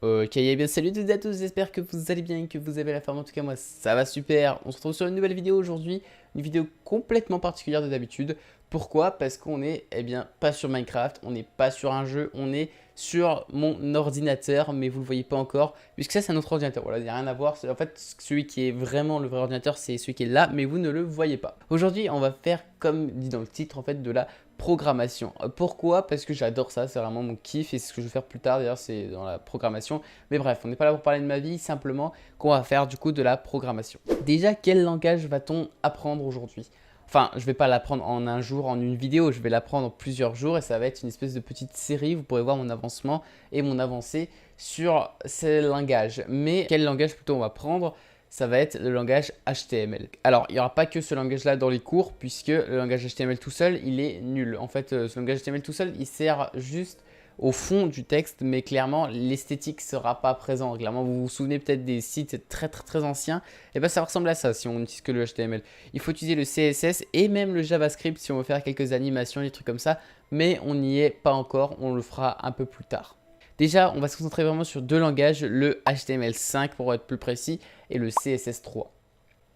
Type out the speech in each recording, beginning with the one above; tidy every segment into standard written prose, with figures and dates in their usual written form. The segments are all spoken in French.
Ok, eh bien salut toutes et à tous, j'espère que vous allez bien, que vous avez la forme, en tout cas moi ça va super. On se retrouve sur une nouvelle vidéo aujourd'hui, une vidéo complètement particulière de d'habitude. Pourquoi? Parce qu'on est, eh bien, pas sur Minecraft, on n'est pas sur un jeu, on est sur mon ordinateur, mais vous le voyez pas encore, puisque ça c'est un autre ordinateur, voilà, il n'y a rien à voir. En fait, celui qui est vraiment le vrai ordinateur, c'est celui qui est là, mais vous ne le voyez pas. Aujourd'hui, on va faire, comme dit dans le titre, en fait, de la programmation. Pourquoi? Parce que j'adore ça, c'est vraiment mon kiff et c'est ce que je vais faire plus tard d'ailleurs, c'est dans la programmation. Mais bref, on n'est pas là pour parler de ma vie, simplement qu'on va faire du coup de la programmation. Déjà, quel langage va-t-on apprendre aujourd'hui? Enfin, je ne vais pas l'apprendre en un jour, en une vidéo, je vais l'apprendre en plusieurs jours et ça va être une espèce de petite série. Vous pourrez voir mon avancement et mon avancée sur ces langages. Mais quel langage plutôt on va prendre? Ça va être le langage HTML. Alors, il n'y aura pas que ce langage-là dans les cours, puisque le langage HTML tout seul, il est nul. En fait, ce langage HTML tout seul, il sert juste au fond du texte, mais clairement, l'esthétique ne sera pas présente. Clairement, vous vous souvenez peut-être des sites très anciens, et bien ça ressemble à ça si on n'utilise que le HTML. Il faut utiliser le CSS et même le JavaScript si on veut faire quelques animations, des trucs comme ça, mais on n'y est pas encore, on le fera un peu plus tard. Déjà, on va se concentrer vraiment sur deux langages, le HTML5 pour être plus précis et le CSS3.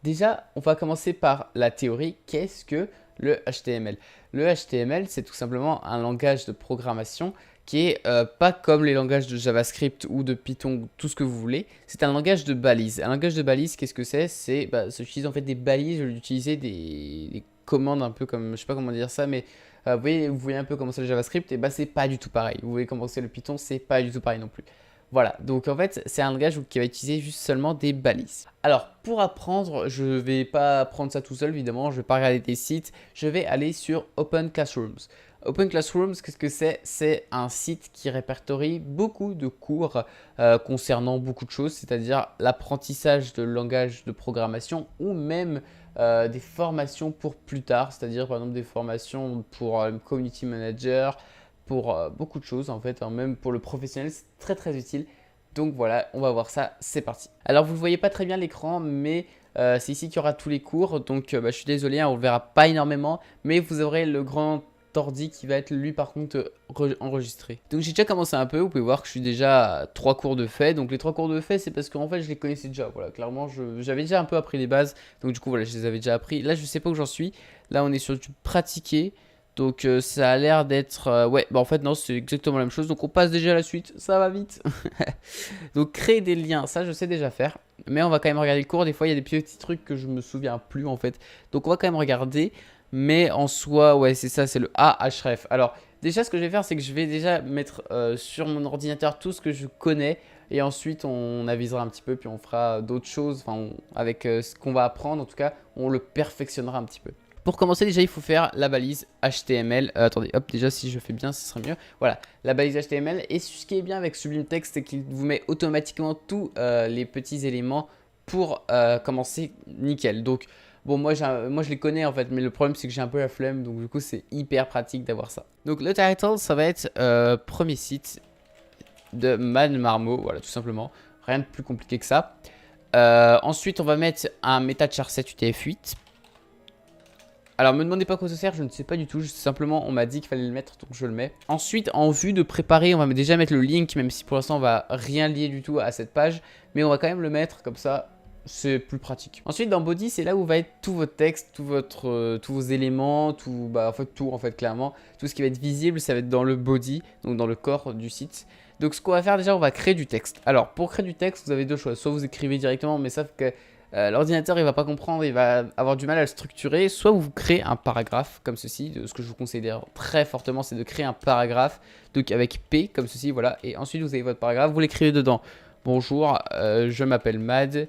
Déjà, on va commencer par la théorie. Qu'est-ce que le HTML? Le HTML, c'est tout simplement un langage de programmation qui est pas comme les langages de JavaScript ou de Python, tout ce que vous voulez. C'est un langage de balise. Un langage de balise, qu'est-ce que c'est? C'est j'utilise en fait des balises, je vais utiliser des commandes un peu comme, je sais pas comment dire ça, mais vous voyez un peu comment c'est le JavaScript, et c'est pas du tout pareil. Vous voyez comment c'est le Python, c'est pas du tout pareil non plus. Voilà, donc en fait, c'est un langage qui va utiliser juste seulement des balises. Alors, pour apprendre, je ne vais pas apprendre ça tout seul, évidemment, je ne vais pas regarder des sites, je vais aller sur Open Classrooms. Open Classrooms, qu'est-ce que c'est? C'est un site qui répertorie beaucoup de cours concernant beaucoup de choses, c'est-à-dire l'apprentissage de langage de programmation ou même des formations pour plus tard, c'est-à-dire par exemple des formations pour Community Manager, pour beaucoup de choses en fait, hein, même pour le professionnel, c'est très utile. Donc voilà, on va voir ça, c'est parti. Alors vous ne voyez pas très bien l'écran, mais c'est ici qu'il y aura tous les cours. Donc je suis désolé, hein, on ne le verra pas énormément, mais vous aurez le grand ordi qui va être lui par contre enregistré. Donc j'ai déjà commencé un peu, vous pouvez voir que je suis déjà à 3 cours de fait. Donc les 3 cours de fait, c'est parce qu'en fait je les connaissais déjà. Voilà, clairement j'avais déjà un peu appris les bases, donc du coup voilà, je les avais déjà appris. Là je sais pas où j'en suis, là on est sur du pratiquer. Donc ça a l'air d'être... ouais, en fait non, c'est exactement la même chose. Donc on passe déjà à la suite, ça va vite. Donc créer des liens, ça je sais déjà faire. Mais on va quand même regarder le cours. Des fois il y a des petits trucs que je me souviens plus en fait. Donc on va quand même regarder. Mais en soi, ouais c'est ça, c'est le Ahref. Alors déjà ce que je vais faire, c'est que je vais déjà mettre sur mon ordinateur tout ce que je connais. Et ensuite on avisera un petit peu, puis on fera d'autres choses. Enfin, avec ce qu'on va apprendre, en tout cas, on le perfectionnera un petit peu. Pour commencer, déjà, il faut faire la balise HTML. Attendez, hop, déjà, si je fais bien, ce serait mieux. Voilà, la balise HTML. Et ce qui est bien avec Sublime Text, c'est qu'il vous met automatiquement tous les petits éléments pour commencer nickel. Donc, bon, moi, je les connais en fait, mais le problème, c'est que j'ai un peu la flemme. Donc, du coup, c'est hyper pratique d'avoir ça. Donc, le title, ça va être premier site de Man Marmo. Voilà, tout simplement. Rien de plus compliqué que ça. Ensuite, on va mettre un MetaChar7 UTF-8. Alors, me demandez pas quoi ça sert, je ne sais pas du tout. Simplement, on m'a dit qu'il fallait le mettre, donc je le mets. Ensuite, en vue de préparer, on va déjà mettre le link, même si pour l'instant, on va rien lier du tout à cette page. Mais on va quand même le mettre, comme ça, c'est plus pratique. Ensuite, dans Body, c'est là où va être tout votre texte, tous vos éléments, tout, en fait, clairement. Tout ce qui va être visible, ça va être dans le Body, donc dans le corps du site. Donc, ce qu'on va faire déjà, on va créer du texte. Alors, pour créer du texte, vous avez deux choix. Soit vous écrivez directement, mais sauf que... l'ordinateur il va pas comprendre, il va avoir du mal à le structurer. Soit vous créez un paragraphe comme ceci. Ce que je vous conseille d'ailleurs très fortement, c'est de créer un paragraphe, donc avec P comme ceci, voilà. Et ensuite vous avez votre paragraphe, vous l'écrivez dedans. Bonjour, je m'appelle Mad,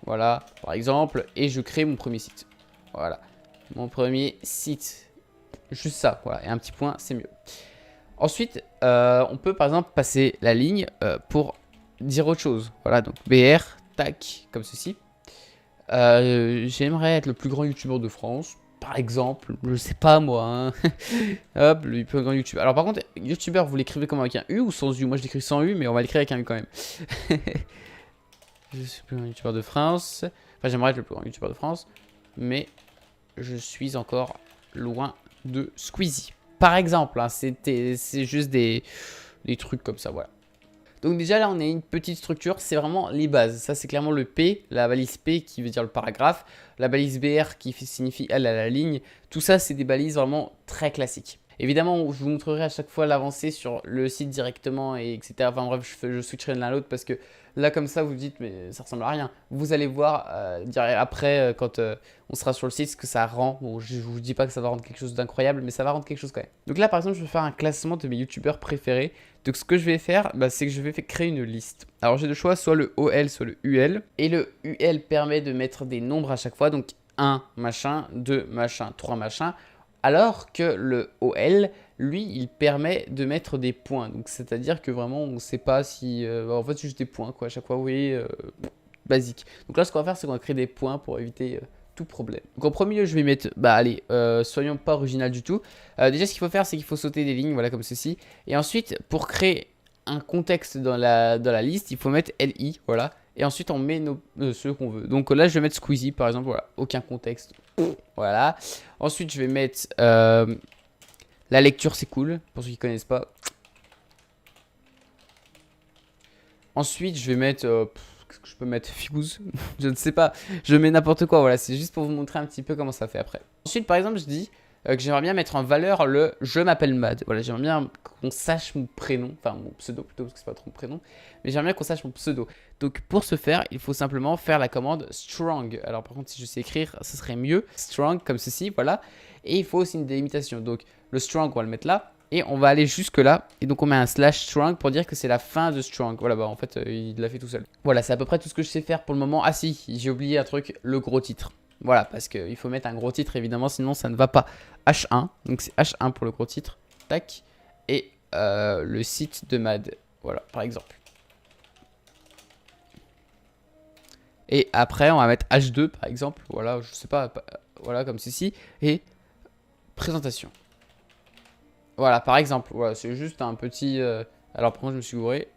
voilà, par exemple, et je crée mon premier site. Voilà, mon premier site. Juste ça, voilà, et un petit point, c'est mieux. Ensuite, on peut par exemple passer la ligne pour dire autre chose. Voilà, donc BR, tac, comme ceci. J'aimerais être le plus grand youtubeur de France, par exemple, je sais pas moi, hein. Hop, le plus grand youtubeur. Alors par contre, youtubeur, vous l'écrivez comment, avec un U ou sans U? Moi je l'écris sans U, mais on va l'écrire avec un U quand même. Je suis le plus grand youtubeur de France. Enfin, j'aimerais être le plus grand youtubeur de France, mais je suis encore loin de Squeezie. Par exemple, hein, c'est juste des trucs comme ça, voilà. Donc déjà là on a une petite structure, c'est vraiment les bases. Ça c'est clairement le P, la balise P qui veut dire le paragraphe, la balise BR qui signifie elle à la ligne. Tout ça c'est des balises vraiment très classiques. Évidemment, je vous montrerai à chaque fois l'avancée sur le site directement, et etc. Enfin bref, je switcherai de l'un à l'autre parce que là, comme ça, vous vous dites, mais ça ressemble à rien. Vous allez voir après, quand on sera sur le site, ce que ça rend. Bon, je ne vous dis pas que ça va rendre quelque chose d'incroyable, mais ça va rendre quelque chose quand même. Donc là, par exemple, je vais faire un classement de mes youtubeurs préférés. Donc ce que je vais faire, c'est que je vais créer une liste. Alors j'ai le choix, soit le OL, soit le UL. Et le UL permet de mettre des nombres à chaque fois. Donc 1 machin, 2 machin, 3 machin. Alors que le OL, lui, il permet de mettre des points. Donc, c'est-à-dire que vraiment, on ne sait pas si... en fait, c'est juste des points, quoi. À chaque fois, vous voyez, basique. Donc là, ce qu'on va faire, c'est qu'on va créer des points pour éviter tout problème. Donc, en premier lieu, je vais mettre... allez, soyons pas original du tout. Déjà, ce qu'il faut faire, c'est qu'il faut sauter des lignes, voilà, comme ceci. Et ensuite, pour créer un contexte dans la liste, il faut mettre LI, voilà. Et ensuite, on met ceux qu'on veut. Donc là, je vais mettre Squeezie, par exemple, voilà. Aucun contexte. Voilà. Ensuite, je vais mettre la lecture, c'est cool, pour ceux qui ne connaissent pas. Ensuite, je vais mettre... qu'est-ce que je peux mettre? Fuse. Je ne sais pas. Je mets n'importe quoi, voilà. C'est juste pour vous montrer un petit peu comment ça fait après. Ensuite, par exemple, je dis que j'aimerais bien mettre en valeur le « je m'appelle Mad ». Voilà, j'aimerais bien qu'on sache mon prénom. Enfin, mon pseudo plutôt, parce que c'est pas trop mon prénom. Mais j'aimerais bien qu'on sache mon pseudo. Donc, pour ce faire, il faut simplement faire la commande « strong ». Alors, par contre, si je sais écrire, ce serait mieux. « Strong » comme ceci, voilà. Et il faut aussi une délimitation. Donc, le « strong », on va le mettre là. Et on va aller jusque là. Et donc, on met un / strong pour dire que c'est la fin de strong. Voilà, en fait, il l'a fait tout seul. Voilà, c'est à peu près tout ce que je sais faire pour le moment. Ah si, j'ai oublié un truc, le gros titre. Voilà, parce qu'il faut mettre un gros titre, évidemment, sinon ça ne va pas. H1, donc c'est H1 pour le gros titre. Tac. Et le site de Mad. Voilà, par exemple. Et après, on va mettre H2, par exemple. Voilà, je sais pas. Voilà, comme ceci. Et présentation. Voilà, par exemple. Voilà, c'est juste un petit... Alors, par contre, je me suis gouré.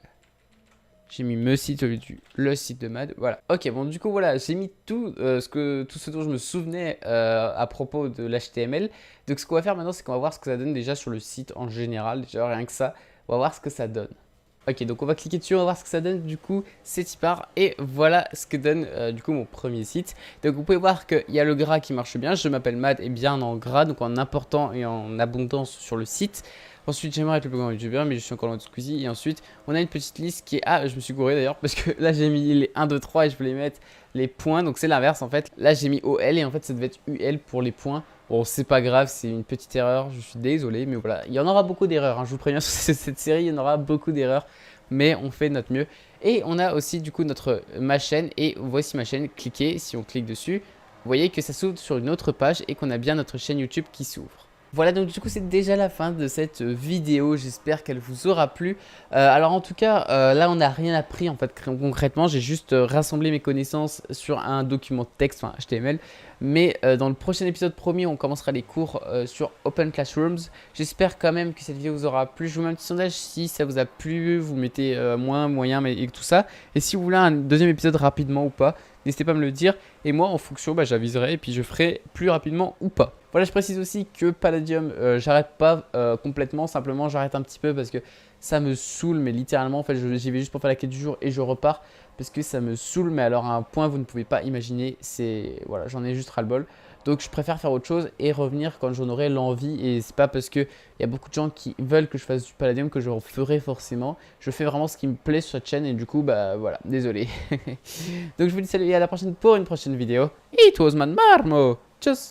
J'ai mis me site au lieu du le site de Mad. Voilà. Ok, bon, du coup, voilà, j'ai mis tout ce dont je me souvenais à propos de l'HTML. Donc, ce qu'on va faire maintenant, c'est qu'on va voir ce que ça donne déjà sur le site en général. Déjà, rien que ça, on va voir ce que ça donne. Ok, donc on va cliquer dessus, on va voir ce que ça donne. Du coup, c'est Tipar. Et voilà ce que donne du coup mon premier site. Donc, vous pouvez voir qu'il y a le gras qui marche bien. Je m'appelle Mad et bien en gras, donc en important et en abondance sur le site. Ensuite, j'aimerais être le plus grand youtubeur, mais je suis encore loin de Squeezie. Et ensuite, on a une petite liste qui est... Ah, je me suis gouré d'ailleurs, parce que là, j'ai mis les 1, 2, 3 et je voulais mettre les points. Donc, c'est l'inverse en fait. Là, j'ai mis OL et en fait, ça devait être UL pour les points. Bon, c'est pas grave, c'est une petite erreur. Je suis désolé, mais voilà. Il y en aura beaucoup d'erreurs. Hein. Je vous préviens, sur cette série, il y en aura beaucoup d'erreurs. Mais on fait notre mieux. Et on a aussi, du coup, ma chaîne. Et voici ma chaîne. Cliquez, si on clique dessus, vous voyez que ça s'ouvre sur une autre page et qu'on a bien notre chaîne YouTube qui s'ouvre. Voilà, donc du coup c'est déjà la fin de cette vidéo, j'espère qu'elle vous aura plu. Alors en tout cas, là on n'a rien appris en fait concrètement, j'ai juste rassemblé mes connaissances sur un document de texte, enfin HTML. Mais dans le prochain épisode promis, on commencera les cours sur Open Classrooms. J'espère quand même que cette vidéo vous aura plu. Je vous mets un petit sondage si ça vous a plu, vous mettez moins, moyen et tout ça. Et si vous voulez un deuxième épisode rapidement ou pas, n'hésitez pas à me le dire. Et moi en fonction, j'aviserai et puis je ferai plus rapidement ou pas. Voilà, je précise aussi que Palladium, j'arrête pas complètement, simplement j'arrête un petit peu parce que ça me saoule, mais littéralement, en fait, j'y vais juste pour faire la quête du jour et je repars parce que ça me saoule, mais alors à un point vous ne pouvez pas imaginer, voilà, j'en ai juste ras-le-bol. Donc je préfère faire autre chose et revenir quand j'en aurai l'envie, et c'est pas parce que il y a beaucoup de gens qui veulent que je fasse du Palladium que je le ferai forcément. Je fais vraiment ce qui me plaît sur cette chaîne et du coup, voilà, désolé. Donc je vous dis salut et à la prochaine pour une prochaine vidéo. It was Mad Marmo. Tchuss.